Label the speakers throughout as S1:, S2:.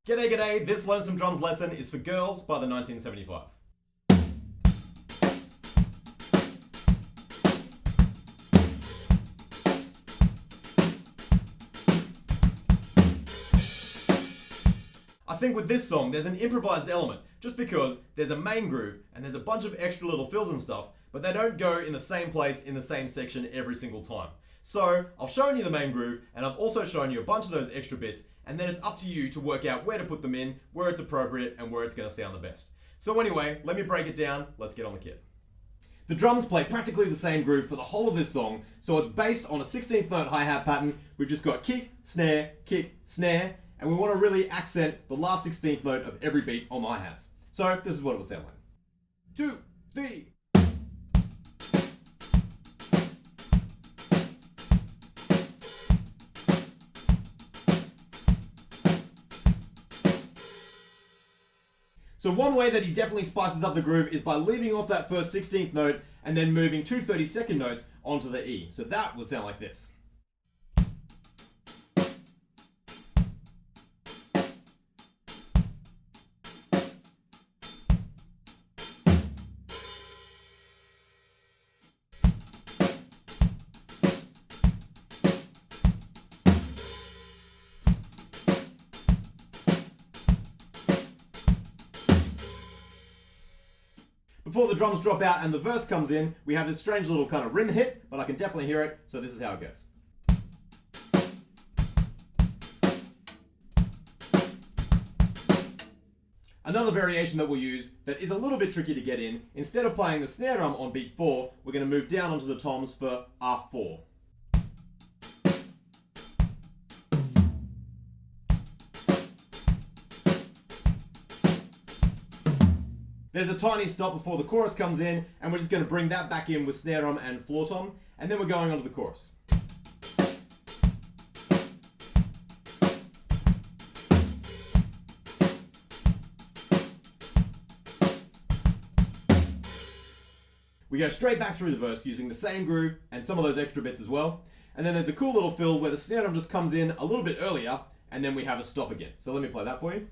S1: G'day, g'day, this Learn Some Drums lesson is for Girls by the 1975. I think with this song there's an improvised element, just because there's a main groove and there's a bunch of extra little fills and stuff, but they don't go in the same place in the same section every single time. So I've shown you the main groove and I've also shown you a bunch of those extra bits, and then it's up to you to work out where to put them in, where it's appropriate, and where it's going to sound the best. So anyway, let me break it down, let's get on the kit. The drums play practically the same groove for the whole of this song, so it's based on a 16th note hi-hat pattern. We've just got kick, snare, and we want to really accent the last 16th note of every beat on the hi-hats. So this is what it would sound like. 2, 3. So one way that he definitely spices up the groove is by leaving off that first 16th note and then moving 2 32nd notes onto the E. So that would sound like this. Before the drums drop out and the verse comes in, we have this strange little kind of rim hit, but I can definitely hear it, so this is how it goes. Another variation that we'll use that is a little bit tricky to get in, instead of playing the snare drum on beat 4, we're going to move down onto the toms for R4. There's a tiny stop before the chorus comes in, and we're just going to bring that back in with snare drum and floor tom, and then we're going on to the chorus. We go straight back through the verse using the same groove and some of those extra bits as well, and then there's a cool little fill where the snare drum just comes in a little bit earlier, and then we have a stop again. So let me play that for you.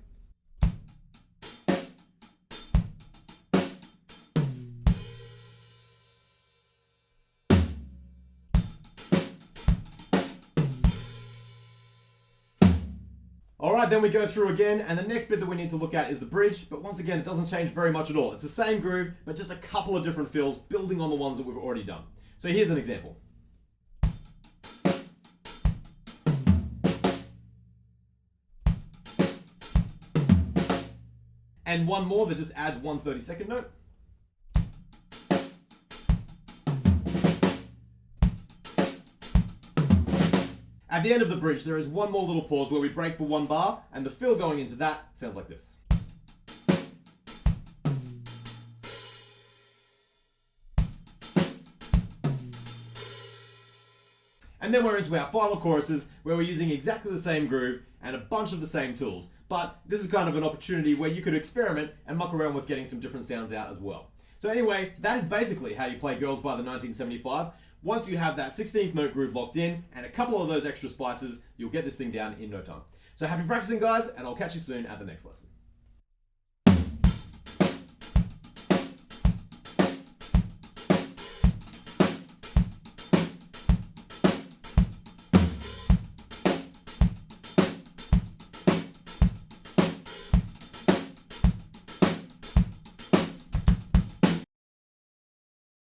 S1: Alright, then we go through again, and the next bit that we need to look at is the bridge, but once again it doesn't change very much at all. It's the same groove, but just a couple of different fills building on the ones that we've already done. So here's an example. And one more that just adds 1 32nd note. At the end of the bridge, there is one more little pause where we break for 1 bar, and the fill going into that sounds like this. And then we're into our final choruses, where we're using exactly the same groove and a bunch of the same tools. But this is kind of an opportunity where you could experiment and muck around with getting some different sounds out as well. So anyway, that is basically how you play Girls by the 1975. Once you have that 16th note groove locked in and a couple of those extra spices, you'll get this thing down in no time. So happy practicing, guys, and I'll catch you soon at the next lesson.